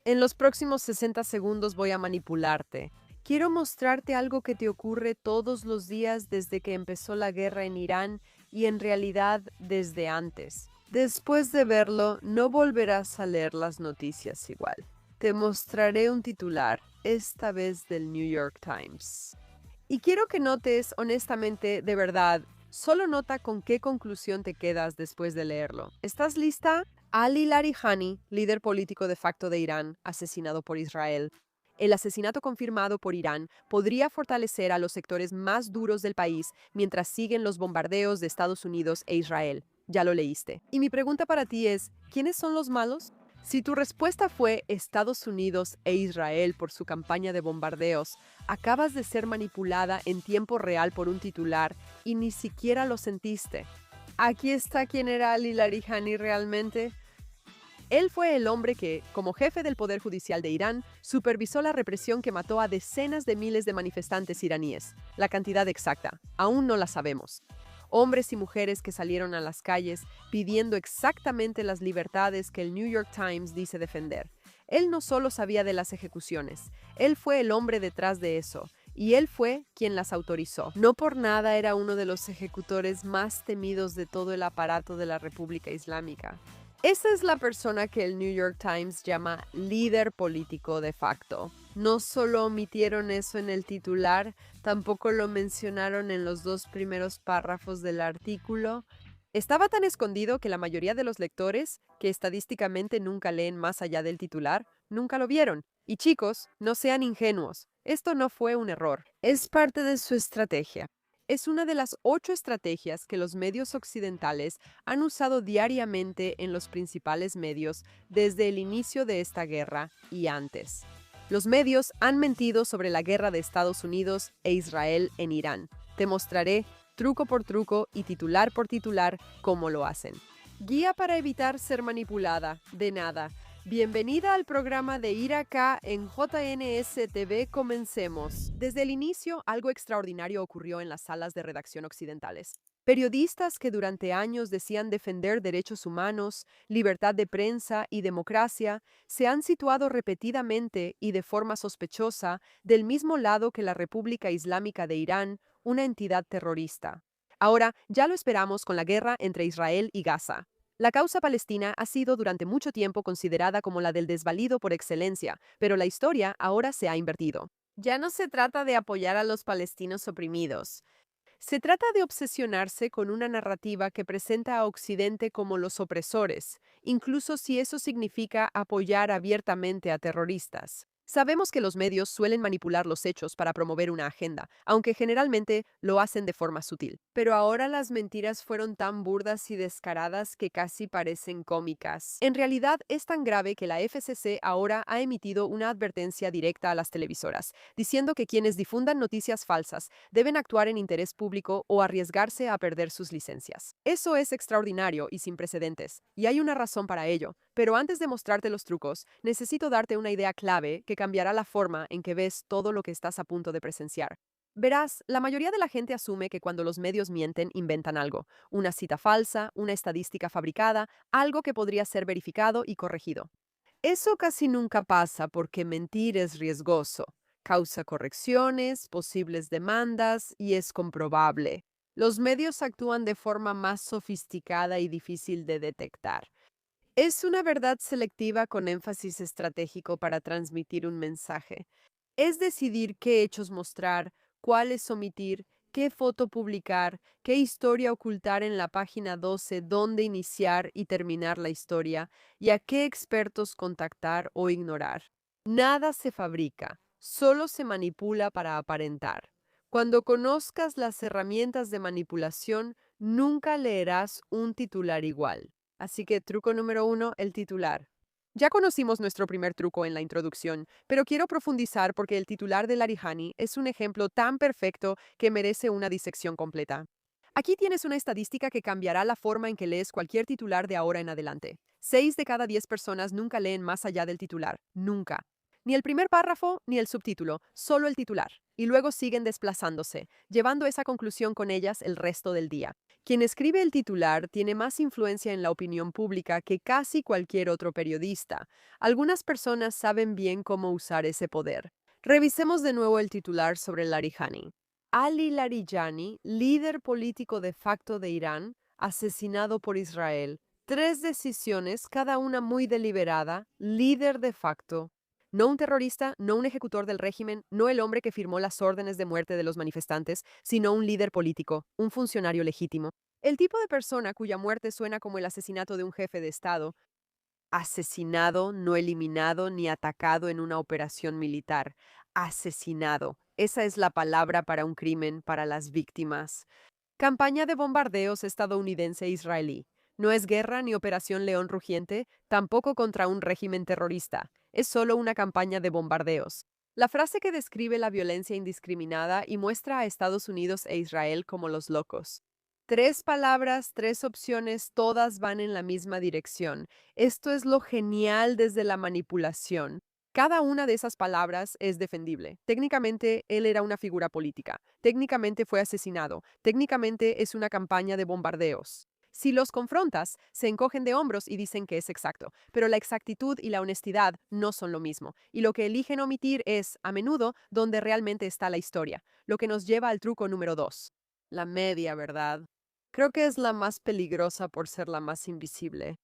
En los próximos 60 segundos voy a manipularte. Quiero mostrarte algo que te ocurre todos los días desde que empezó la guerra en Irán y en realidad desde antes. Después de verlo, no volverás a leer las noticias igual. Te mostraré un titular, esta vez del New York Times. Y quiero que notes, honestamente, de verdad, solo nota con qué conclusión te quedas después de leerlo. ¿Estás lista? Ali Larijani, líder político de facto de Irán, asesinado por Israel. El asesinato confirmado por Irán podría fortalecer a los sectores más duros del país mientras siguen los bombardeos de Estados Unidos e Israel. Ya lo leíste. Y mi pregunta para ti es, ¿quiénes son los malos? Si tu respuesta fue Estados Unidos e Israel por su campaña de bombardeos, acabas de ser manipulada en tiempo real por un titular y ni siquiera lo sentiste. Aquí está quién era Ali Larijani realmente. Él fue el hombre que, como jefe del Poder Judicial de Irán, supervisó la represión que mató a decenas de miles de manifestantes iraníes. La cantidad exacta, aún no la sabemos. Hombres y mujeres que salieron a las calles pidiendo exactamente las libertades que el New York Times dice defender. Él no solo sabía de las ejecuciones, él fue el hombre detrás de eso, y él fue quien las autorizó. No por nada era uno de los ejecutores más temidos de todo el aparato de la República Islámica. Esa es la persona que el New York Times llama líder político de facto. No solo omitieron eso en el titular, tampoco lo mencionaron en los dos primeros párrafos del artículo. Estaba tan escondido que la mayoría de los lectores, que estadísticamente nunca leen más allá del titular, nunca lo vieron. Y chicos, no sean ingenuos. Esto no fue un error. Es parte de su estrategia. Es una de las 8 estrategias que los medios occidentales han usado diariamente en los principales medios desde el inicio de esta guerra y antes. Los medios han mentido sobre la guerra de Estados Unidos e Israel en Irán. Te mostraré, truco por truco y titular por titular, cómo lo hacen. Guía para evitar ser manipulada. De nada. Bienvenida al programa de Ir Acá en JNS TV. Comencemos. Desde el inicio, algo extraordinario ocurrió en las salas de redacción occidentales. Periodistas que durante años decían defender derechos humanos, libertad de prensa y democracia, se han situado repetidamente y de forma sospechosa del mismo lado que la República Islámica de Irán, una entidad terrorista. Ahora, ya lo esperamos con la guerra entre Israel y Gaza. La causa palestina ha sido durante mucho tiempo considerada como la del desvalido por excelencia, pero la historia ahora se ha invertido. Ya no se trata de apoyar a los palestinos oprimidos. Se trata de obsesionarse con una narrativa que presenta a Occidente como los opresores, incluso si eso significa apoyar abiertamente a terroristas. Sabemos que los medios suelen manipular los hechos para promover una agenda, aunque generalmente lo hacen de forma sutil. Pero ahora las mentiras fueron tan burdas y descaradas que casi parecen cómicas. En realidad es tan grave que la FCC ahora ha emitido una advertencia directa a las televisoras, diciendo que quienes difundan noticias falsas deben actuar en interés público o arriesgarse a perder sus licencias. Eso es extraordinario y sin precedentes, y hay una razón para ello. Pero antes de mostrarte los trucos, necesito darte una idea clave que cambiará la forma en que ves todo lo que estás a punto de presenciar. Verás, la mayoría de la gente asume que cuando los medios mienten, inventan algo, una cita falsa, una estadística fabricada, algo que podría ser verificado y corregido. Eso casi nunca pasa porque mentir es riesgoso, causa correcciones, posibles demandas y es comprobable. Los medios actúan de forma más sofisticada y difícil de detectar. Es una verdad selectiva con énfasis estratégico para transmitir un mensaje. Es decidir qué hechos mostrar, cuáles omitir, qué foto publicar, qué historia ocultar en la página 12, dónde iniciar y terminar la historia, y a qué expertos contactar o ignorar. Nada se fabrica, solo se manipula para aparentar. Cuando conozcas las herramientas de manipulación, nunca leerás un titular igual. Así que truco número 1, el titular. Ya conocimos nuestro primer truco en la introducción, pero quiero profundizar porque el titular de Larijani es un ejemplo tan perfecto que merece una disección completa. Aquí tienes una estadística que cambiará la forma en que lees cualquier titular de ahora en adelante. 6 de cada 10 personas nunca leen más allá del titular. Nunca. Ni el primer párrafo ni el subtítulo, solo el titular. y luego siguen desplazándose, llevando esa conclusión con ellas el resto del día. Quien escribe el titular tiene más influencia en la opinión pública que casi cualquier otro periodista. Algunas personas saben bien cómo usar ese poder. Revisemos de nuevo el titular sobre Larijani. Ali Larijani, líder político de facto de Irán, asesinado por Israel. Tres decisiones, cada una muy deliberada, líder de facto. No un terrorista, no un ejecutor del régimen, no el hombre que firmó las órdenes de muerte de los manifestantes, sino un líder político, un funcionario legítimo. El tipo de persona cuya muerte suena como el asesinato de un jefe de Estado, asesinado, no eliminado ni atacado en una operación militar. Asesinado. Esa es la palabra para un crimen para las víctimas. Campaña de bombardeos estadounidense-israelí. No es guerra ni operación León Rugiente, tampoco contra un régimen terrorista. Es solo una campaña de bombardeos. La frase que describe la violencia indiscriminada y muestra a Estados Unidos e Israel como los locos. Tres palabras, tres opciones, todas van en la misma dirección. Esto es lo genial desde la manipulación. Cada una de esas palabras es defendible. Técnicamente, él era una figura política. Técnicamente fue asesinado. Técnicamente es una campaña de bombardeos. Si los confrontas, se encogen de hombros y dicen que es exacto, pero la exactitud y la honestidad no son lo mismo, y lo que eligen omitir es, a menudo, donde realmente está la historia, lo que nos lleva al truco número 2. La media verdad. Creo que es la más peligrosa por ser la más invisible.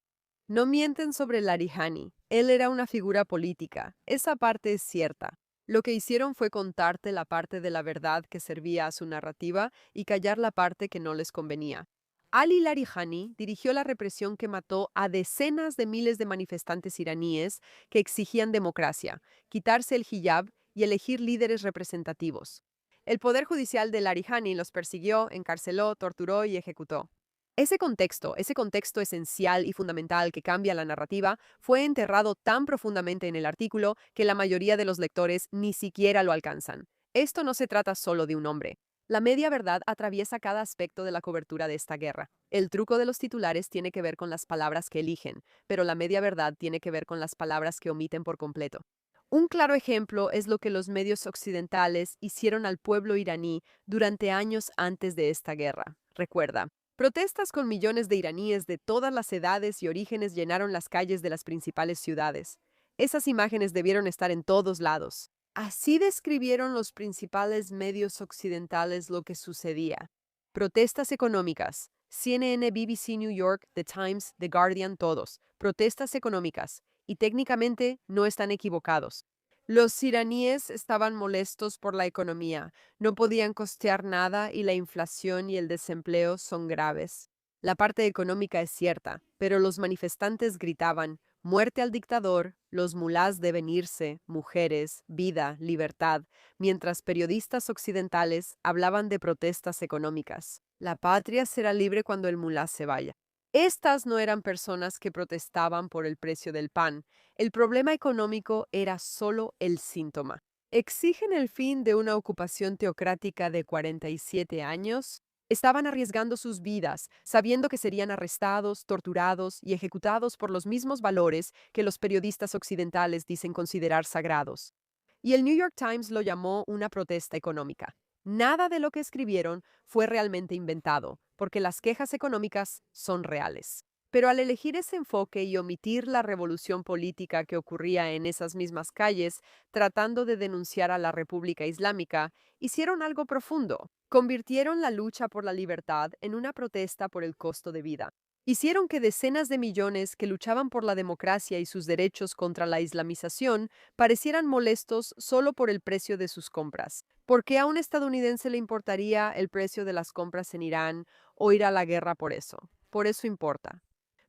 No mienten sobre Larijani. Él era una figura política. Esa parte es cierta. Lo que hicieron fue contarte la parte de la verdad que servía a su narrativa y callar la parte que no les convenía. Ali Larijani dirigió la represión que mató a decenas de miles de manifestantes iraníes que exigían democracia, quitarse el hijab y elegir líderes representativos. El Poder Judicial de Larijani los persiguió, encarceló, torturó y ejecutó. Ese contexto esencial y fundamental que cambia la narrativa, fue enterrado tan profundamente en el artículo que la mayoría de los lectores ni siquiera lo alcanzan. Esto no se trata solo de un hombre. La media verdad atraviesa cada aspecto de la cobertura de esta guerra. El truco de los titulares tiene que ver con las palabras que eligen, pero la media verdad tiene que ver con las palabras que omiten por completo. Un claro ejemplo es lo que los medios occidentales hicieron al pueblo iraní durante años antes de esta guerra. Recuerda, protestas con millones de iraníes de todas las edades y orígenes llenaron las calles de las principales ciudades. Esas imágenes debieron estar en todos lados. Así describieron los principales medios occidentales lo que sucedía. Protestas económicas. CNN, BBC New York, The Times, The Guardian, todos. Protestas económicas. Y técnicamente no están equivocados. Los iraníes estaban molestos por la economía, no podían costear nada y la inflación y el desempleo son graves. La parte económica es cierta, pero los manifestantes gritaban, muerte al dictador, los mulás deben irse, mujeres, vida, libertad, mientras periodistas occidentales hablaban de protestas económicas. La patria será libre cuando el mulá se vaya. Estas no eran personas que protestaban por el precio del pan. El problema económico era solo el síntoma. ¿Exigen el fin de una ocupación teocrática de 47 años? Estaban arriesgando sus vidas, sabiendo que serían arrestados, torturados y ejecutados por los mismos valores que los periodistas occidentales dicen considerar sagrados. Y el New York Times lo llamó una protesta económica. Nada de lo que escribieron fue realmente inventado, porque las quejas económicas son reales. Pero al elegir ese enfoque y omitir la revolución política que ocurría en esas mismas calles, tratando de denunciar a la República Islámica, hicieron algo profundo. Convirtieron la lucha por la libertad en una protesta por el costo de vida. Hicieron que decenas de millones que luchaban por la democracia y sus derechos contra la islamización parecieran molestos solo por el precio de sus compras. ¿Por qué a un estadounidense le importaría el precio de las compras en Irán o ir a la guerra por eso? Por eso importa.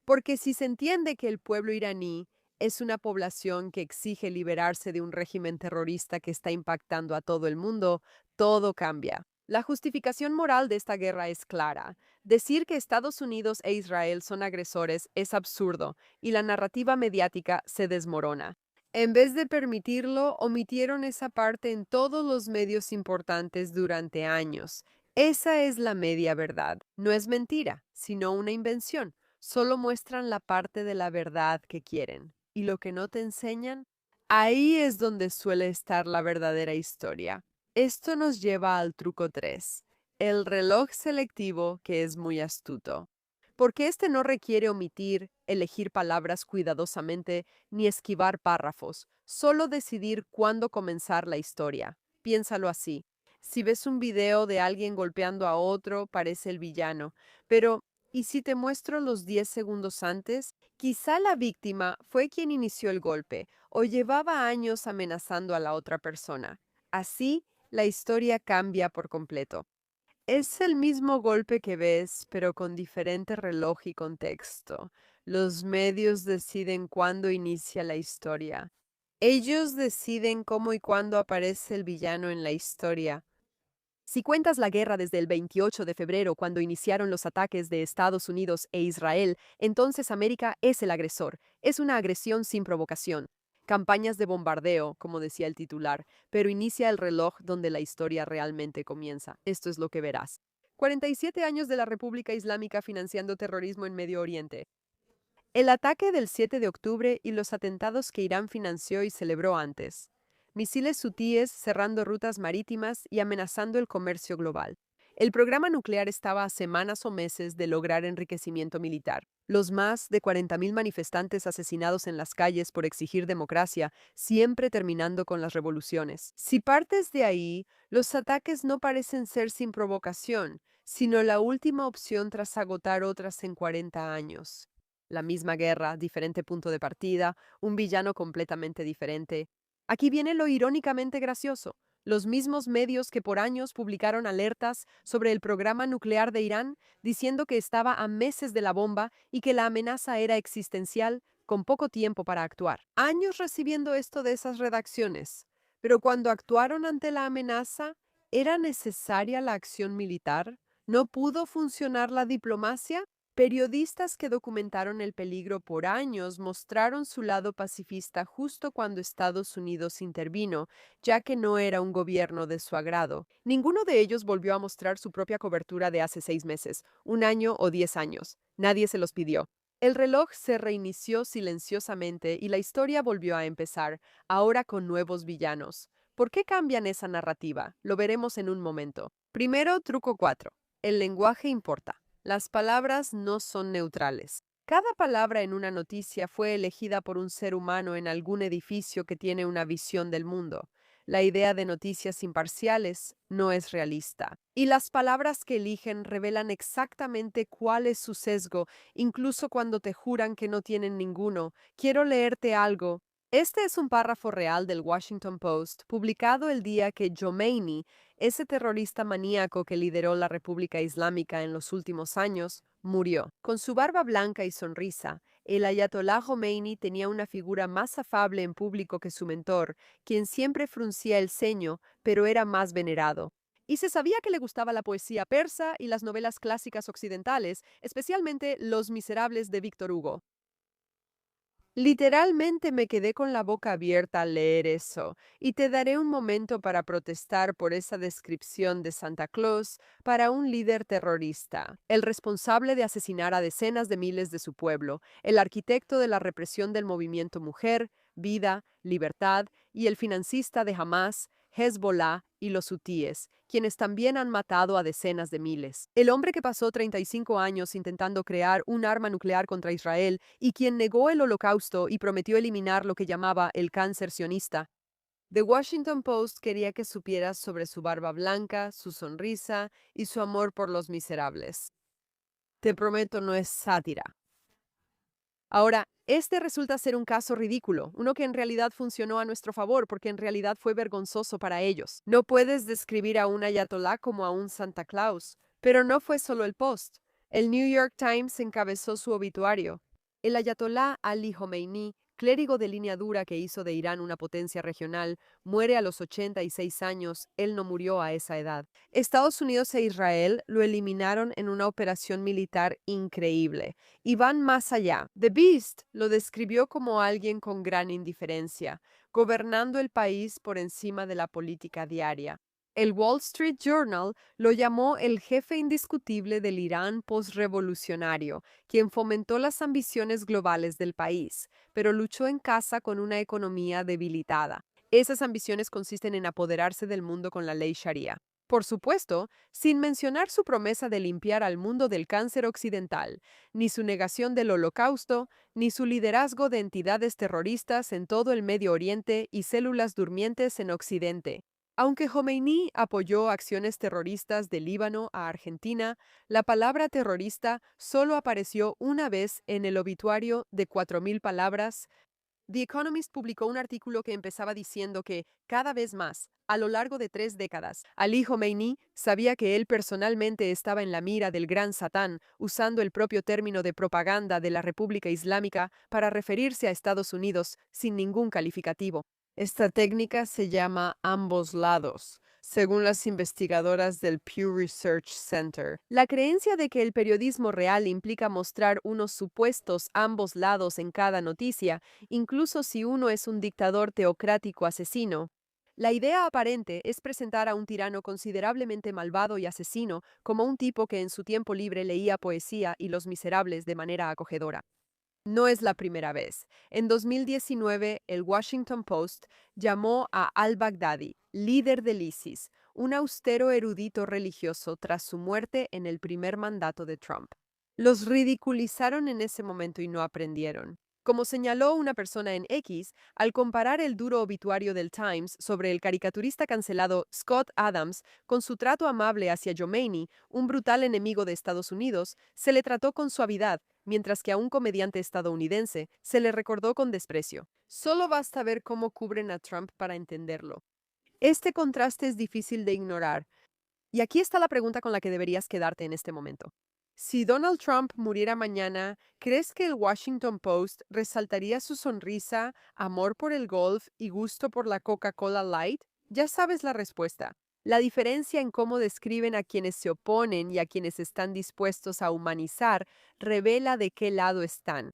Porque si se entiende que el pueblo iraní es una población que exige liberarse de un régimen terrorista que está impactando a todo el mundo, todo cambia. La justificación moral de esta guerra es clara. Decir que Estados Unidos e Israel son agresores es absurdo y la narrativa mediática se desmorona. En vez de permitirlo, omitieron esa parte en todos los medios importantes durante años. Esa es la media verdad. No es mentira, sino una invención. Solo muestran la parte de la verdad que quieren. ¿Y lo que no te enseñan? Ahí es donde suele estar la verdadera historia. Esto nos lleva al truco 3, el reloj selectivo que es muy astuto. Porque este no requiere omitir, elegir palabras cuidadosamente ni esquivar párrafos, solo decidir cuándo comenzar la historia. Piénsalo así. Si ves un video de alguien golpeando a otro, parece el villano. Pero, ¿y si te muestro los 10 segundos antes? Quizá la víctima fue quien inició el golpe o llevaba años amenazando a la otra persona. Así, la historia cambia por completo. Es el mismo golpe que ves, pero con diferente reloj y contexto. Los medios deciden cuándo inicia la historia. Ellos deciden cómo y cuándo aparece el villano en la historia. Si cuentas la guerra desde el 28 de febrero, cuando iniciaron los ataques de Estados Unidos e Israel, entonces América es el agresor. Es una agresión sin provocación. Campañas de bombardeo, como decía el titular, pero inicia el reloj donde la historia realmente comienza. Esto es lo que verás. 47 años de la República Islámica financiando terrorismo en Medio Oriente. El ataque del 7 de octubre y los atentados que Irán financió y celebró antes. Misiles hutíes cerrando rutas marítimas y amenazando el comercio global. El programa nuclear estaba a semanas o meses de lograr enriquecimiento militar. Los más de 40.000 manifestantes asesinados en las calles por exigir democracia, siempre terminando con las revoluciones. Si partes de ahí, los ataques no parecen ser sin provocación, sino la última opción tras agotar otras en 40 años. La misma guerra, diferente punto de partida, un villano completamente diferente. Aquí viene lo irónicamente gracioso. Los mismos medios que por años publicaron alertas sobre el programa nuclear de Irán, diciendo que estaba a meses de la bomba y que la amenaza era existencial, con poco tiempo para actuar. Años recibiendo esto de esas redacciones. Pero cuando actuaron ante la amenaza, ¿era necesaria la acción militar? ¿No pudo funcionar la diplomacia? Periodistas que documentaron el peligro por años mostraron su lado pacifista justo cuando Estados Unidos intervino, ya que no era un gobierno de su agrado. Ninguno de ellos volvió a mostrar su propia cobertura de hace 6 meses, un año o 10 años. Nadie se los pidió. El reloj se reinició silenciosamente y la historia volvió a empezar, ahora con nuevos villanos. ¿Por qué cambian esa narrativa? Lo veremos en un momento. Primero, truco 4. El lenguaje importa. Las palabras no son neutrales. Cada palabra en una noticia fue elegida por un ser humano en algún edificio que tiene una visión del mundo. La idea de noticias imparciales no es realista. Y las palabras que eligen revelan exactamente cuál es su sesgo, incluso cuando te juran que no tienen ninguno. Quiero leerte algo. Este es un párrafo real del Washington Post, publicado el día que Khomeini, ese terrorista maníaco que lideró la República Islámica en los últimos años, murió. Con su barba blanca y sonrisa, el ayatolá Khomeini tenía una figura más afable en público que su mentor, quien siempre fruncía el ceño, pero era más venerado. Y se sabía que le gustaba la poesía persa y las novelas clásicas occidentales, especialmente Los Miserables de Víctor Hugo. Literalmente me quedé con la boca abierta al leer eso, y te daré un momento para protestar por esa descripción de Santa Claus para un líder terrorista, el responsable de asesinar a decenas de miles de su pueblo, el arquitecto de la represión del movimiento Mujer, Vida, Libertad y el financista de Hamás, Hezbollah y los hutíes, quienes también han matado a decenas de miles. El hombre que pasó 35 años intentando crear un arma nuclear contra Israel y quien negó el holocausto y prometió eliminar lo que llamaba el cáncer sionista. The Washington Post quería que supieras sobre su barba blanca, su sonrisa y su amor por los miserables. Te prometo no es sátira. Ahora, este resulta ser un caso ridículo, uno que en realidad funcionó a nuestro favor porque en realidad fue vergonzoso para ellos. No puedes describir a un ayatolá como a un Santa Claus, pero no fue solo el Post. El New York Times encabezó su obituario. El ayatolá Ali Khomeini, clérigo de línea dura que hizo de Irán una potencia regional, muere a los 86 años. Él no murió a esa edad. Estados Unidos e Israel lo eliminaron en una operación militar increíble. Y van más allá. The Beast lo describió como alguien con gran indiferencia, gobernando el país por encima de la política diaria. El Wall Street Journal lo llamó el jefe indiscutible del Irán postrevolucionario, quien fomentó las ambiciones globales del país, pero luchó en casa con una economía debilitada. Esas ambiciones consisten en apoderarse del mundo con la ley Sharia. Por supuesto, sin mencionar su promesa de limpiar al mundo del cáncer occidental, ni su negación del Holocausto, ni su liderazgo de entidades terroristas en todo el Medio Oriente y células durmientes en Occidente. Aunque Jomeini apoyó acciones terroristas de Líbano a Argentina, la palabra terrorista solo apareció una vez en el obituario de 4.000 palabras. The Economist publicó un artículo que empezaba diciendo que, cada vez más, a lo largo de 3 décadas, Ali Khomeini sabía que él personalmente estaba en la mira del gran Satán, usando el propio término de propaganda de la República Islámica para referirse a Estados Unidos sin ningún calificativo. Esta técnica se llama ambos lados, según las investigadoras del Pew Research Center. La creencia de que el periodismo real implica mostrar unos supuestos ambos lados en cada noticia, incluso si uno es un dictador teocrático asesino. La idea aparente es presentar a un tirano considerablemente malvado y asesino como un tipo que en su tiempo libre leía poesía y Los Miserables de manera acogedora. No es la primera vez. En 2019, el Washington Post llamó a al-Baghdadi, líder del ISIS, un austero erudito religioso tras su muerte en el primer mandato de Trump. Los ridiculizaron en ese momento y no aprendieron. Como señaló una persona en X, al comparar el duro obituario del Times sobre el caricaturista cancelado Scott Adams con su trato amable hacia Khomeini, un brutal enemigo de Estados Unidos, se le trató con suavidad, mientras que a un comediante estadounidense se le recordó con desprecio. Solo basta ver cómo cubren a Trump para entenderlo. Este contraste es difícil de ignorar. Y aquí está la pregunta con la que deberías quedarte en este momento. Si Donald Trump muriera mañana, ¿crees que el Washington Post resaltaría su sonrisa, amor por el golf y gusto por la Coca-Cola Light? Ya sabes la respuesta. La diferencia en cómo describen a quienes se oponen y a quienes están dispuestos a humanizar revela de qué lado están.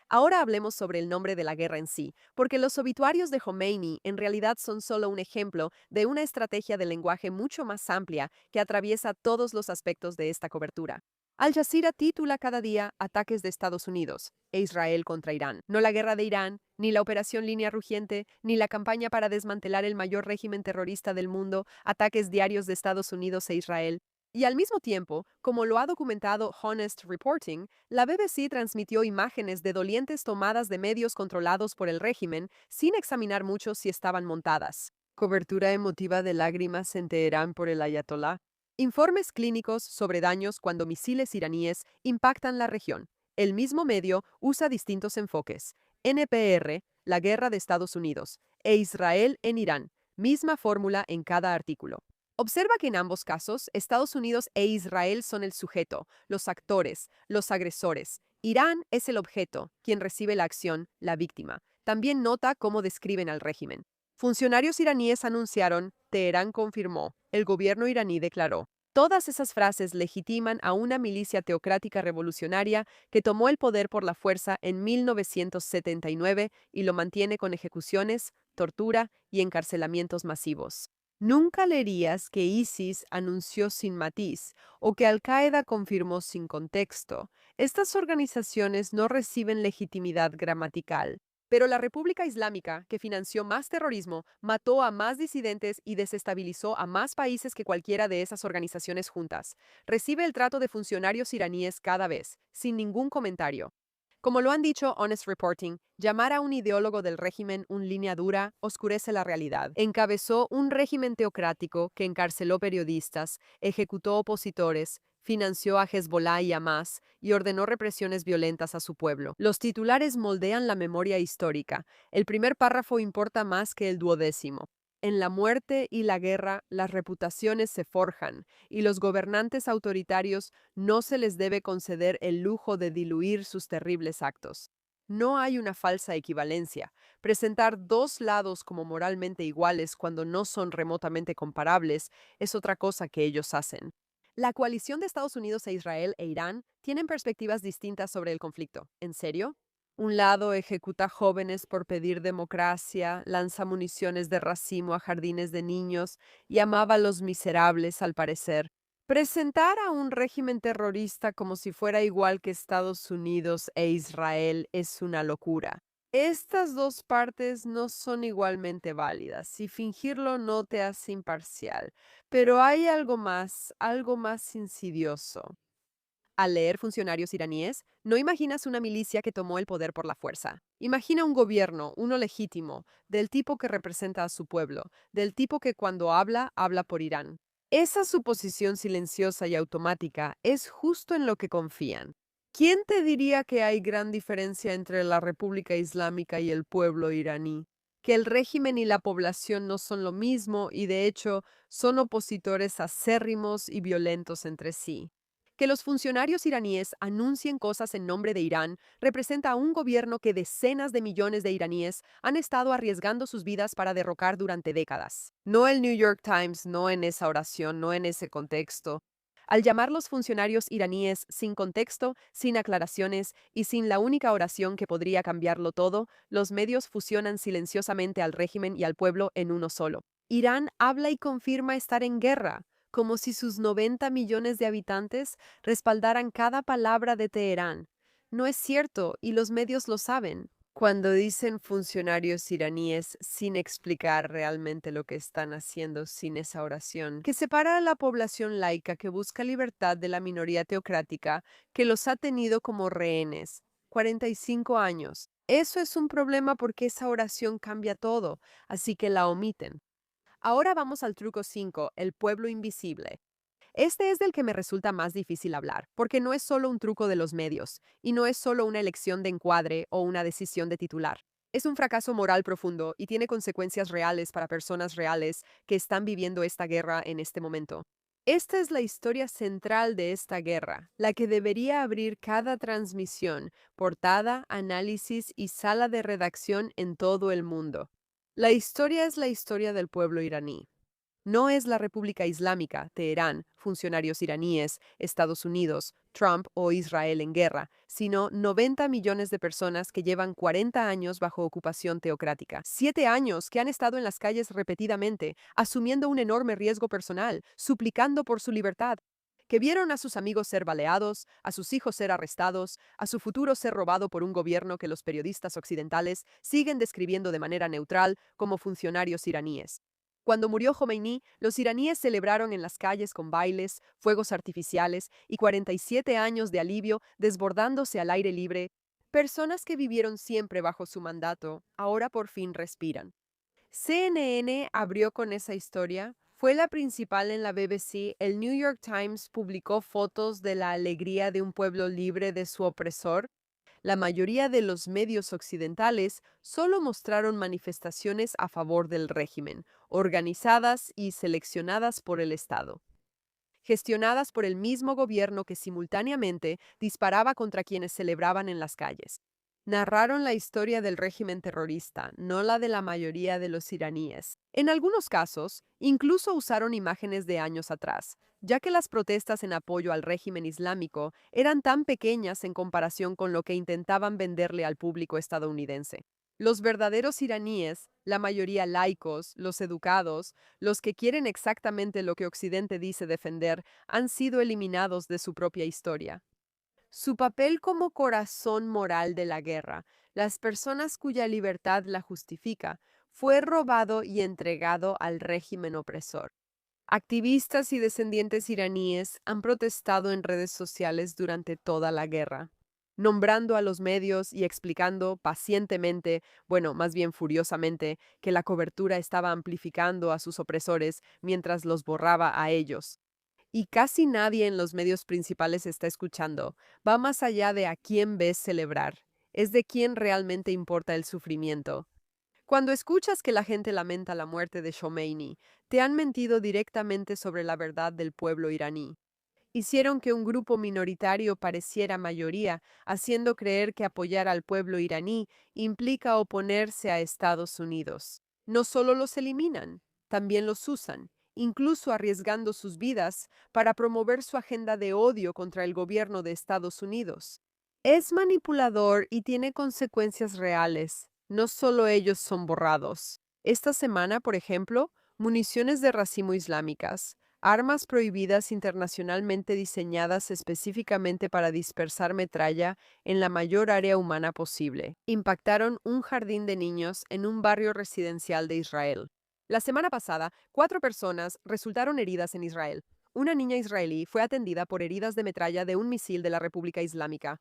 Ahora hablemos sobre el nombre de la guerra en sí, porque los obituarios de Khomeini en realidad son solo un ejemplo de una estrategia de lenguaje mucho más amplia que atraviesa todos los aspectos de esta cobertura. Al Jazeera titula cada día Ataques de Estados Unidos e Israel contra Irán. No la guerra de Irán, ni la operación Línea Rugiente, ni la campaña para desmantelar el mayor régimen terrorista del mundo, ataques diarios de Estados Unidos e Israel. Y al mismo tiempo, como lo ha documentado Honest Reporting, la BBC transmitió imágenes de dolientes tomadas de medios controlados por el régimen sin examinar mucho si estaban montadas. Cobertura emotiva de lágrimas en Teherán por el ayatolá. Informes clínicos sobre daños cuando misiles iraníes impactan la región. El mismo medio usa distintos enfoques. NPR, la guerra de Estados Unidos, e Israel en Irán, misma fórmula en cada artículo. Observa que en ambos casos, Estados Unidos e Israel son el sujeto, los actores, los agresores. Irán es el objeto, quien recibe la acción, la víctima. También nota cómo describen al régimen. Funcionarios iraníes anunciaron, Teherán confirmó, el gobierno iraní declaró. Todas esas frases legitiman a una milicia teocrática revolucionaria que tomó el poder por la fuerza en 1979 y lo mantiene con ejecuciones, tortura y encarcelamientos masivos. Nunca leerías que ISIS anunció sin matiz o que Al-Qaeda confirmó sin contexto. Estas organizaciones no reciben legitimidad gramatical. Pero la República Islámica, que financió más terrorismo, mató a más disidentes y desestabilizó a más países que cualquiera de esas organizaciones juntas, recibe el trato de funcionarios iraníes cada vez, sin ningún comentario. Como lo han dicho Honest Reporting, llamar a un ideólogo del régimen un línea dura oscurece la realidad. Encabezó un régimen teocrático que encarceló periodistas, ejecutó opositores, financió a Hezbollah y Hamas y ordenó represiones violentas a su pueblo. Los titulares moldean la memoria histórica. El primer párrafo importa más que el duodécimo. En la muerte y la guerra, las reputaciones se forjan, y los gobernantes autoritarios no se les debe conceder el lujo de diluir sus terribles actos. No hay una falsa equivalencia. Presentar dos lados como moralmente iguales cuando no son remotamente comparables es otra cosa que ellos hacen. La coalición de Estados Unidos e Israel e Irán tienen perspectivas distintas sobre el conflicto. ¿En serio? Un lado ejecuta jóvenes por pedir democracia, lanza municiones de racimo a jardines de niños y amaba a los miserables, al parecer. Presentar a un régimen terrorista como si fuera igual que Estados Unidos e Israel es una locura. Estas dos partes no son igualmente válidas y fingirlo no te hace imparcial, pero hay algo más insidioso. Al leer funcionarios iraníes, no imaginas una milicia que tomó el poder por la fuerza. Imagina un gobierno, uno legítimo, del tipo que representa a su pueblo, del tipo que cuando habla, habla por Irán. Esa suposición silenciosa y automática es justo en lo que confían. ¿Quién te diría que hay gran diferencia entre la República Islámica y el pueblo iraní? Que el régimen y la población no son lo mismo y de hecho son opositores acérrimos y violentos entre sí. Que los funcionarios iraníes anuncien cosas en nombre de Irán representa a un gobierno que decenas de millones de iraníes han estado arriesgando sus vidas para derrocar durante décadas. No el New York Times, no en esa oración, no en ese contexto. Al llamar los funcionarios iraníes sin contexto, sin aclaraciones y sin la única oración que podría cambiarlo todo, los medios fusionan silenciosamente al régimen y al pueblo en uno solo. Irán habla y confirma estar en guerra, como si sus 90 millones de habitantes respaldaran cada palabra de Teherán. No es cierto, y los medios lo saben. Cuando dicen funcionarios iraníes sin explicar realmente lo que están haciendo sin esa oración, que separa a la población laica que busca libertad de la minoría teocrática que los ha tenido como rehenes. 45 años. Eso es un problema porque esa oración cambia todo, así que la omiten. Ahora vamos al truco 5, el pueblo invisible. Este es del que me resulta más difícil hablar, porque no es solo un truco de los medios, y no es solo una elección de encuadre o una decisión de titular. Es un fracaso moral profundo y tiene consecuencias reales para personas reales que están viviendo esta guerra en este momento. Esta es la historia central de esta guerra, la que debería abrir cada transmisión, portada, análisis y sala de redacción en todo el mundo. La historia es la historia del pueblo iraní. No es la República Islámica, Teherán, funcionarios iraníes, Estados Unidos, Trump o Israel en guerra, sino 90 millones de personas que llevan 40 años bajo ocupación teocrática. 7 años que han estado en las calles repetidamente, asumiendo un enorme riesgo personal, suplicando por su libertad. Que vieron a sus amigos ser baleados, a sus hijos ser arrestados, a su futuro ser robado por un gobierno que los periodistas occidentales siguen describiendo de manera neutral como funcionarios iraníes. Cuando murió Jomeini, los iraníes celebraron en las calles con bailes, fuegos artificiales y 47 años de alivio desbordándose al aire libre. Personas que vivieron siempre bajo su mandato, ahora por fin respiran. CNN abrió con esa historia. Fue la principal en la BBC. El New York Times publicó fotos de la alegría de un pueblo libre de su opresor. La mayoría de los medios occidentales solo mostraron manifestaciones a favor del régimen, organizadas y seleccionadas por el Estado, gestionadas por el mismo gobierno que simultáneamente disparaba contra quienes celebraban en las calles. Narraron la historia del régimen terrorista, no la de la mayoría de los iraníes. En algunos casos, incluso usaron imágenes de años atrás, ya que las protestas en apoyo al régimen islámico eran tan pequeñas en comparación con lo que intentaban venderle al público estadounidense. Los verdaderos iraníes, la mayoría laicos, los educados, los que quieren exactamente lo que Occidente dice defender, han sido eliminados de su propia historia. Su papel como corazón moral de la guerra, las personas cuya libertad la justifica, fue robado y entregado al régimen opresor. Activistas y descendientes iraníes han protestado en redes sociales durante toda la guerra, nombrando a los medios y explicando pacientemente, bueno, más bien furiosamente, que la cobertura estaba amplificando a sus opresores mientras los borraba a ellos. Y casi nadie en los medios principales está escuchando. Va más allá de a quién ves celebrar. Es de quién realmente importa el sufrimiento. Cuando escuchas que la gente lamenta la muerte de Khomeini, te han mentido directamente sobre la verdad del pueblo iraní. Hicieron que un grupo minoritario pareciera mayoría, haciendo creer que apoyar al pueblo iraní implica oponerse a Estados Unidos. No solo los eliminan, también los usan, incluso arriesgando sus vidas para promover su agenda de odio contra el gobierno de Estados Unidos. Es manipulador y tiene consecuencias reales. No solo ellos son borrados. Esta semana, por ejemplo, municiones de racimo islámicas, Armas prohibidas internacionalmente diseñadas específicamente para dispersar metralla en la mayor área humana posible. Impactaron un jardín de niños en un barrio residencial de Israel. La semana pasada, 4 personas resultaron heridas en Israel. Una niña israelí fue atendida por heridas de metralla de un misil de la República Islámica.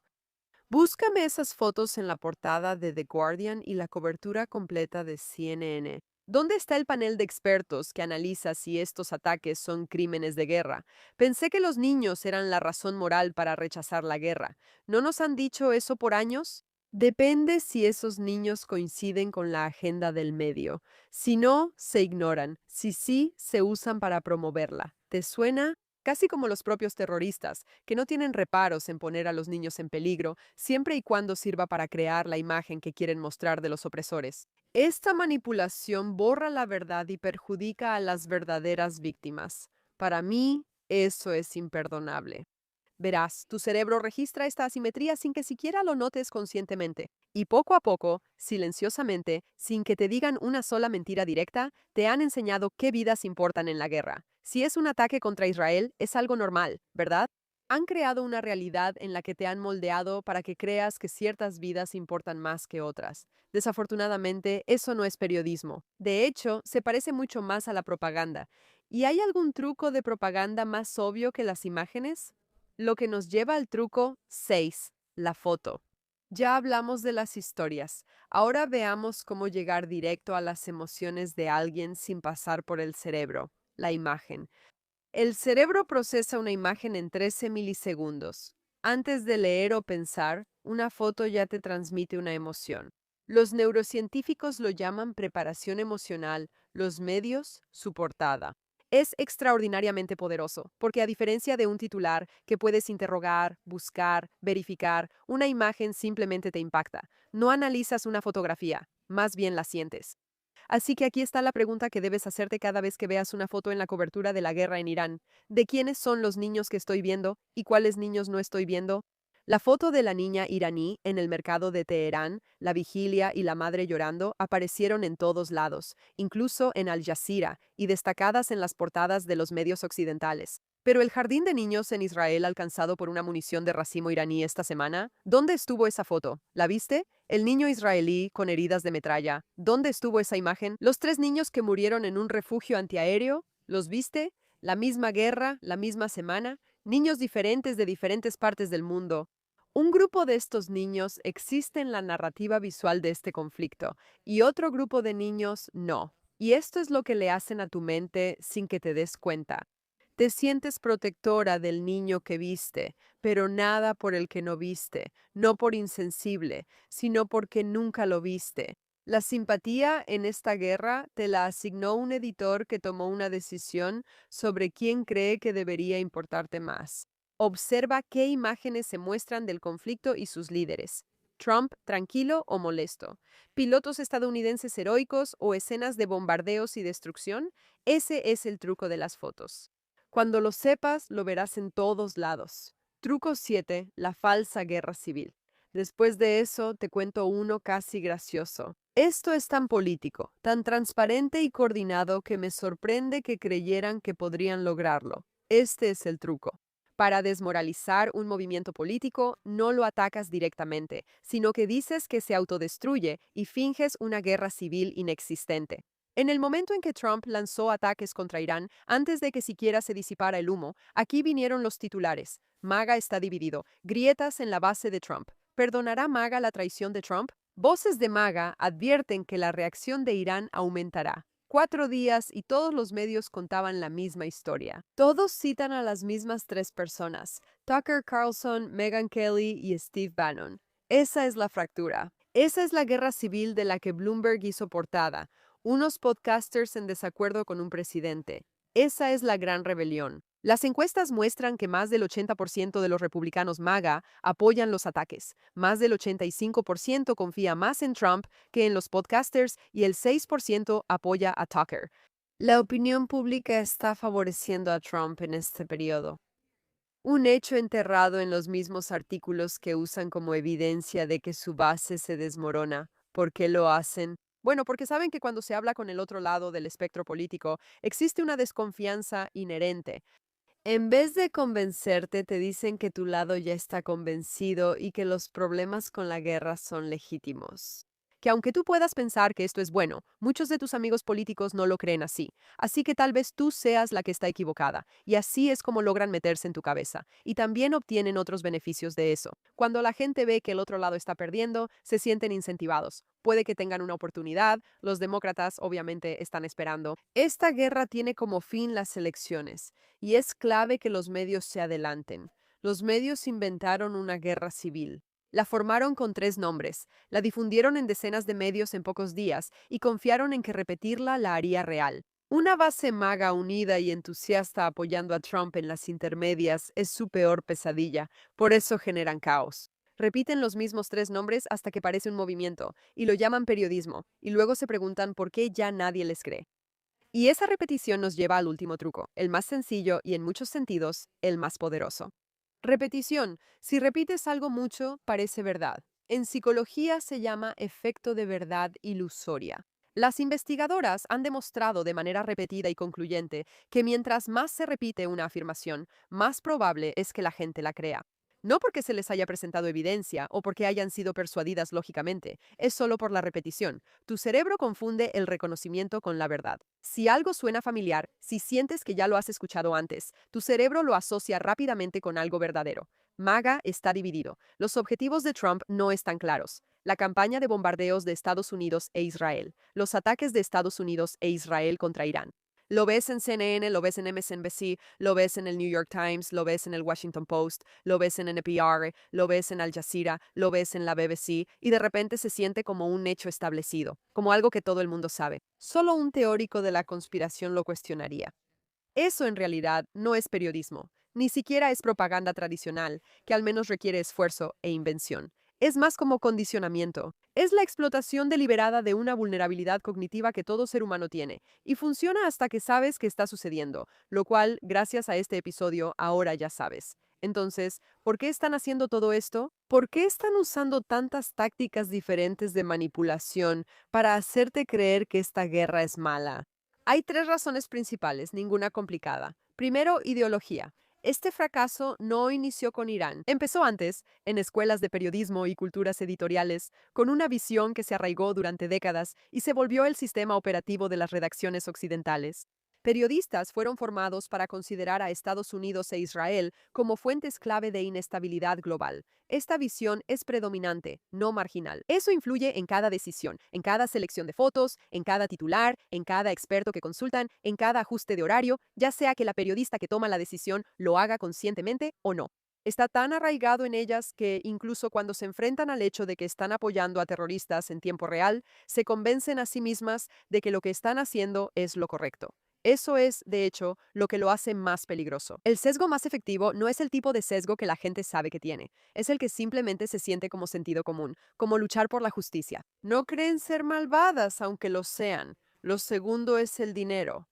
Búscame esas fotos en la portada de The Guardian y la cobertura completa de CNN. ¿Dónde está el panel de expertos que analiza si estos ataques son crímenes de guerra? Pensé que los niños eran la razón moral para rechazar la guerra. ¿No nos han dicho eso por años? Depende si esos niños coinciden con la agenda del medio. Si no, se ignoran. Si sí, se usan para promoverla. ¿Te suena? Casi como los propios terroristas, que no tienen reparos en poner a los niños en peligro, siempre y cuando sirva para crear la imagen que quieren mostrar de los opresores. Esta manipulación borra la verdad y perjudica a las verdaderas víctimas. Para mí, eso es imperdonable. Verás, tu cerebro registra esta asimetría sin que siquiera lo notes conscientemente. Y poco a poco, silenciosamente, sin que te digan una sola mentira directa, te han enseñado qué vidas importan en la guerra. Si es un ataque contra Israel, es algo normal, ¿verdad? Han creado una realidad en la que te han moldeado para que creas que ciertas vidas importan más que otras. Desafortunadamente, eso no es periodismo. De hecho, se parece mucho más a la propaganda. ¿Y hay algún truco de propaganda más obvio que las imágenes? Lo que nos lleva al truco 6, la foto. Ya hablamos de las historias. Ahora veamos cómo llegar directo a las emociones de alguien sin pasar por el cerebro, la imagen. El cerebro procesa una imagen en 13 milisegundos. Antes de leer o pensar, una foto ya te transmite una emoción. Los neurocientíficos lo llaman preparación emocional, los medios, su portada. Es extraordinariamente poderoso, porque a diferencia de un titular que puedes interrogar, buscar, verificar, una imagen simplemente te impacta. No analizas una fotografía, más bien la sientes. Así que aquí está la pregunta que debes hacerte cada vez que veas una foto en la cobertura de la guerra en Irán. ¿De quiénes son los niños que estoy viendo y cuáles niños no estoy viendo? La foto de la niña iraní en el mercado de Teherán, la vigilia y la madre llorando aparecieron en todos lados, incluso en Al Jazeera, y destacadas en las portadas de los medios occidentales. Pero el jardín de niños en Israel alcanzado por una munición de racimo iraní esta semana, ¿dónde estuvo esa foto? ¿La viste? El niño israelí con heridas de metralla. ¿Dónde estuvo esa imagen? Los 3 niños que murieron en un refugio antiaéreo. ¿Los viste? La misma guerra, la misma semana. Niños diferentes de diferentes partes del mundo. Un grupo de estos niños existe en la narrativa visual de este conflicto y otro grupo de niños no. Y esto es lo que le hacen a tu mente sin que te des cuenta. Te sientes protectora del niño que viste, pero nada por el que no viste, no por insensible, sino porque nunca lo viste. La simpatía en esta guerra te la asignó un editor que tomó una decisión sobre quién cree que debería importarte más. Observa qué imágenes se muestran del conflicto y sus líderes. Trump tranquilo o molesto. Pilotos estadounidenses heroicos o escenas de bombardeos y destrucción. Ese es el truco de las fotos. Cuando lo sepas, lo verás en todos lados. Truco 7. La falsa guerra civil. Después de eso, te cuento uno casi gracioso. Esto es tan político, tan transparente y coordinado que me sorprende que creyeran que podrían lograrlo. Este es el truco. Para desmoralizar un movimiento político, no lo atacas directamente, sino que dices que se autodestruye y finges una guerra civil inexistente. En el momento en que Trump lanzó ataques contra Irán, antes de que siquiera se disipara el humo, aquí vinieron los titulares. MAGA está dividido. Grietas en la base de Trump. ¿Perdonará MAGA la traición de Trump? Voces de MAGA advierten que la reacción de Irán aumentará. 4 días y todos los medios contaban la misma historia. Todos citan a las mismas 3 personas: Tucker Carlson, Megyn Kelly y Steve Bannon. Esa es la fractura. Esa es la guerra civil de la que Bloomberg hizo portada. Unos podcasters en desacuerdo con un presidente. Esa es la gran rebelión. Las encuestas muestran que más del 80% de los republicanos MAGA apoyan los ataques. Más del 85% confía más en Trump que en los podcasters y el 6% apoya a Tucker. La opinión pública está favoreciendo a Trump en este periodo. Un hecho enterrado en los mismos artículos que usan como evidencia de que su base se desmorona. ¿Por qué lo hacen? Bueno, porque saben que cuando se habla con el otro lado del espectro político, existe una desconfianza inherente. En vez de convencerte, te dicen que tu lado ya está convencido y que los problemas con la guerra son legítimos. Que aunque tú puedas pensar que esto es bueno, muchos de tus amigos políticos no lo creen así. Así que tal vez tú seas la que está equivocada. Y así es como logran meterse en tu cabeza. Y también obtienen otros beneficios de eso. Cuando la gente ve que el otro lado está perdiendo, se sienten incentivados. Puede que tengan una oportunidad. Los demócratas obviamente están esperando. Esta guerra tiene como fin las elecciones. Y es clave que los medios se adelanten. Los medios inventaron una guerra civil. La formaron con 3 nombres, la difundieron en decenas de medios en pocos días y confiaron en que repetirla la haría real. Una base maga unida y entusiasta apoyando a Trump en las intermedias es su peor pesadilla, por eso generan caos. Repiten los mismos 3 nombres hasta que parece un movimiento, y lo llaman periodismo, y luego se preguntan por qué ya nadie les cree. Y esa repetición nos lleva al último truco, el más sencillo y en muchos sentidos, el más poderoso. Repetición. Si repites algo mucho, parece verdad. En psicología se llama efecto de verdad ilusoria. Las investigadoras han demostrado de manera repetida y concluyente que mientras más se repite una afirmación, más probable es que la gente la crea. No porque se les haya presentado evidencia o porque hayan sido persuadidas lógicamente, es solo por la repetición. Tu cerebro confunde el reconocimiento con la verdad. Si algo suena familiar, si sientes que ya lo has escuchado antes, tu cerebro lo asocia rápidamente con algo verdadero. MAGA está dividido. Los objetivos de Trump no están claros. La campaña de bombardeos de Estados Unidos e Israel. Los ataques de Estados Unidos e Israel contra Irán. Lo ves en CNN, lo ves en MSNBC, lo ves en el New York Times, lo ves en el Washington Post, lo ves en NPR, lo ves en Al Jazeera, lo ves en la BBC y de repente se siente como un hecho establecido, como algo que todo el mundo sabe. Solo un teórico de la conspiración lo cuestionaría. Eso en realidad no es periodismo, ni siquiera es propaganda tradicional, que al menos requiere esfuerzo e invención. Es más como condicionamiento. Es la explotación deliberada de una vulnerabilidad cognitiva que todo ser humano tiene, y funciona hasta que sabes que está sucediendo, lo cual, gracias a este episodio, ahora ya sabes. Entonces, ¿por qué están haciendo todo esto? ¿Por qué están usando tantas tácticas diferentes de manipulación para hacerte creer que esta guerra es mala? Hay 3 razones principales, ninguna complicada. Primero, ideología. Este fracaso no inició con Irán. Empezó antes, en escuelas de periodismo y culturas editoriales, con una visión que se arraigó durante décadas y se volvió el sistema operativo de las redacciones occidentales. Periodistas fueron formados para considerar a Estados Unidos e Israel como fuentes clave de inestabilidad global. Esta visión es predominante, no marginal. Eso influye en cada decisión, en cada selección de fotos, en cada titular, en cada experto que consultan, en cada ajuste de horario, ya sea que la periodista que toma la decisión lo haga conscientemente o no. Está tan arraigado en ellas que, incluso cuando se enfrentan al hecho de que están apoyando a terroristas en tiempo real, se convencen a sí mismas de que lo que están haciendo es lo correcto. Eso es, de hecho, lo que lo hace más peligroso. El sesgo más efectivo no es el tipo de sesgo que la gente sabe que tiene, es el que simplemente se siente como sentido común, como luchar por la justicia. No creen ser malvadas, aunque lo sean. Lo segundo es el dinero.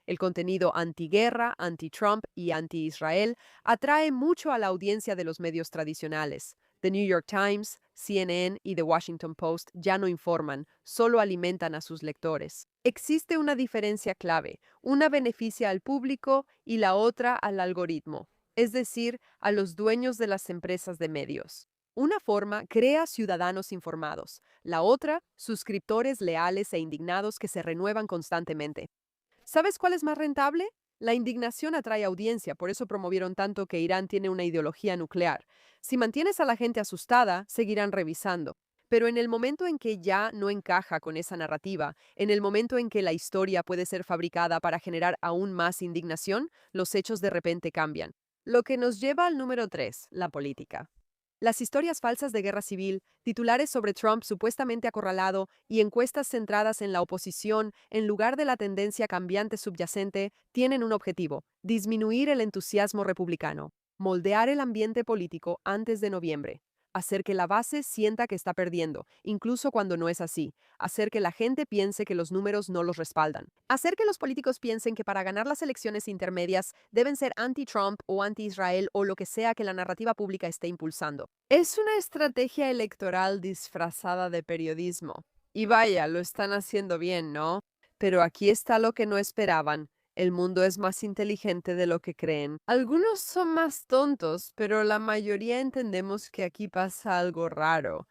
El contenido antiguerra, anti-Trump y anti-Israel atrae mucho a la audiencia de los medios tradicionales. The New York Times, CNN y The Washington Post ya no informan, solo alimentan a sus lectores. Existe una diferencia clave. Una beneficia al público y la otra al algoritmo, es decir, a los dueños de las empresas de medios. Una forma crea ciudadanos informados, la otra, suscriptores leales e indignados que se renuevan constantemente. ¿Sabes cuál es más rentable? La indignación atrae audiencia, por eso promovieron tanto que Irán tiene una ideología nuclear. Si mantienes a la gente asustada, seguirán revisando. Pero en el momento en que ya no encaja con esa narrativa, en el momento en que la historia puede ser fabricada para generar aún más indignación, los hechos de repente cambian. Lo que nos lleva al número 3, la política. Las historias falsas de guerra civil, titulares sobre Trump supuestamente acorralado y encuestas centradas en la oposición en lugar de la tendencia cambiante subyacente, tienen un objetivo: disminuir el entusiasmo republicano, moldear el ambiente político antes de noviembre, hacer que la base sienta que está perdiendo, incluso cuando no es así, hacer que la gente piense que los números no los respaldan, hacer que los políticos piensen que para ganar las elecciones intermedias deben ser anti-Trump o anti-Israel o lo que sea que la narrativa pública esté impulsando. Es una estrategia electoral disfrazada de periodismo. Y vaya, lo están haciendo bien, ¿no? Pero aquí está lo que no esperaban. El mundo es más inteligente de lo que creen. Algunos son más tontos, pero la mayoría entendemos que aquí pasa algo raro.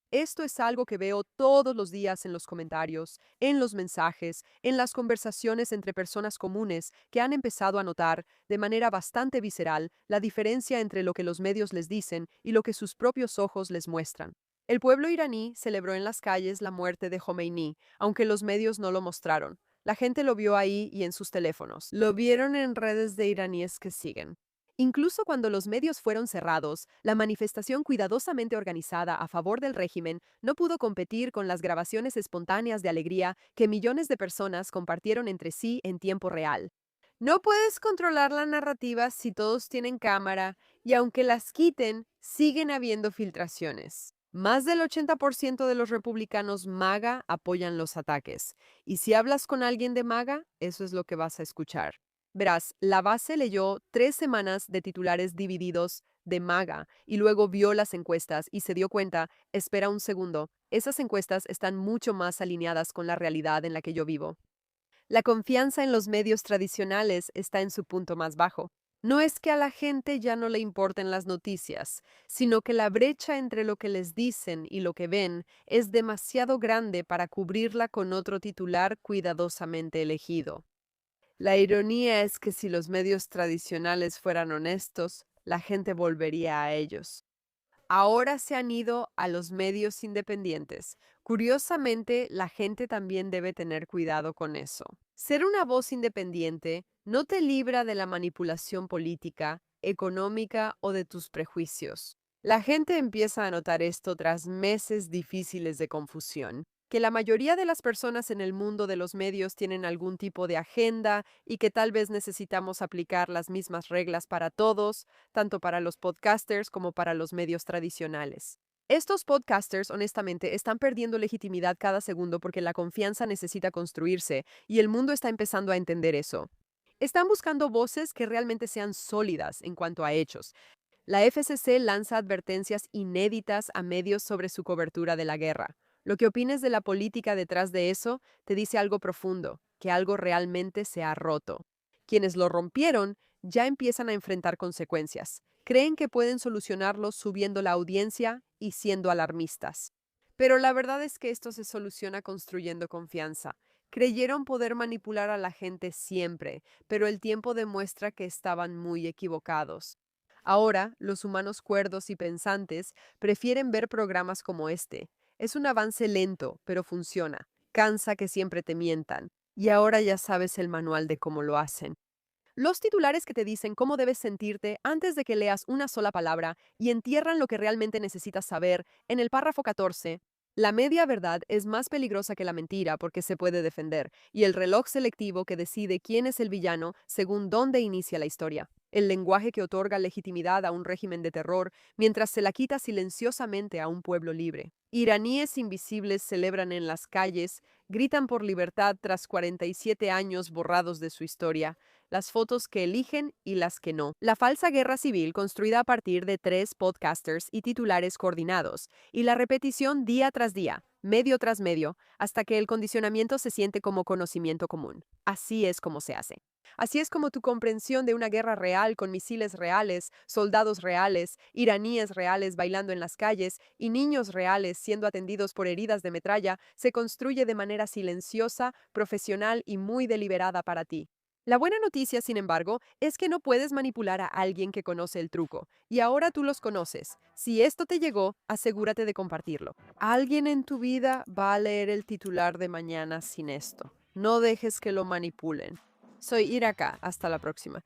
Esto es algo que veo todos los días en los comentarios, en los mensajes, en las conversaciones entre personas comunes que han empezado a notar, de manera bastante visceral, la diferencia entre lo que los medios les dicen y lo que sus propios ojos les muestran. El pueblo iraní celebró en las calles la muerte de Khomeini, aunque los medios no lo mostraron. La gente lo vio ahí y en sus teléfonos. Lo vieron en redes de iraníes que siguen. Incluso cuando los medios fueron cerrados, la manifestación cuidadosamente organizada a favor del régimen no pudo competir con las grabaciones espontáneas de alegría que millones de personas compartieron entre sí en tiempo real. No puedes controlar la narrativa si todos tienen cámara y aunque las quiten, siguen habiendo filtraciones. Más del 80% de los republicanos MAGA apoyan los ataques. Y si hablas con alguien de MAGA, eso es lo que vas a escuchar. Verás, la base leyó 3 semanas de titulares divididos de MAGA y luego vio las encuestas y se dio cuenta, espera un segundo, esas encuestas están mucho más alineadas con la realidad en la que yo vivo. La confianza en los medios tradicionales está en su punto más bajo. No es que a la gente ya no le importen las noticias, sino que la brecha entre lo que les dicen y lo que ven es demasiado grande para cubrirla con otro titular cuidadosamente elegido. La ironía es que si los medios tradicionales fueran honestos, la gente volvería a ellos. Ahora se han ido a los medios independientes. Curiosamente, la gente también debe tener cuidado con eso. Ser una voz independiente no te libra de la manipulación política, económica o de tus prejuicios. La gente empieza a notar esto tras meses difíciles de confusión, que la mayoría de las personas en el mundo de los medios tienen algún tipo de agenda y que tal vez necesitamos aplicar las mismas reglas para todos, tanto para los podcasters como para los medios tradicionales. Estos podcasters, honestamente, están perdiendo legitimidad cada segundo porque la confianza necesita construirse y el mundo está empezando a entender eso. Están buscando voces que realmente sean sólidas en cuanto a hechos. La FCC lanza advertencias inéditas a medios sobre su cobertura de la guerra. Lo que opines de la política detrás de eso te dice algo profundo, que algo realmente se ha roto. Quienes lo rompieron ya empiezan a enfrentar consecuencias. Creen que pueden solucionarlo subiendo la audiencia y siendo alarmistas. Pero la verdad es que esto se soluciona construyendo confianza. Creyeron poder manipular a la gente siempre, pero el tiempo demuestra que estaban muy equivocados. Ahora, los humanos cuerdos y pensantes prefieren ver programas como este. Es un avance lento, pero funciona. Cansa que siempre te mientan. Y ahora ya sabes el manual de cómo lo hacen. Los titulares que te dicen cómo debes sentirte antes de que leas una sola palabra y entierran lo que realmente necesitas saber en el párrafo 14. La media verdad es más peligrosa que la mentira porque se puede defender, y el reloj selectivo que decide quién es el villano según dónde inicia la historia. El lenguaje que otorga legitimidad a un régimen de terror mientras se la quita silenciosamente a un pueblo libre. Iraníes invisibles celebran en las calles, gritan por libertad tras 47 años borrados de su historia, las fotos que eligen y las que no. La falsa guerra civil construida a partir de 3 podcasters y titulares coordinados, y la repetición día tras día, medio tras medio, hasta que el condicionamiento se siente como conocimiento común. Así es como se hace. Así es como tu comprensión de una guerra real con misiles reales, soldados reales, iraníes reales bailando en las calles y niños reales siendo atendidos por heridas de metralla se construye de manera silenciosa, profesional y muy deliberada para ti. La buena noticia, sin embargo, es que no puedes manipular a alguien que conoce el truco, y ahora tú los conoces. Si esto te llegó, asegúrate de compartirlo. Alguien en tu vida va a leer el titular de mañana sin esto. No dejes que lo manipulen. Soy Iraka. Hasta la próxima.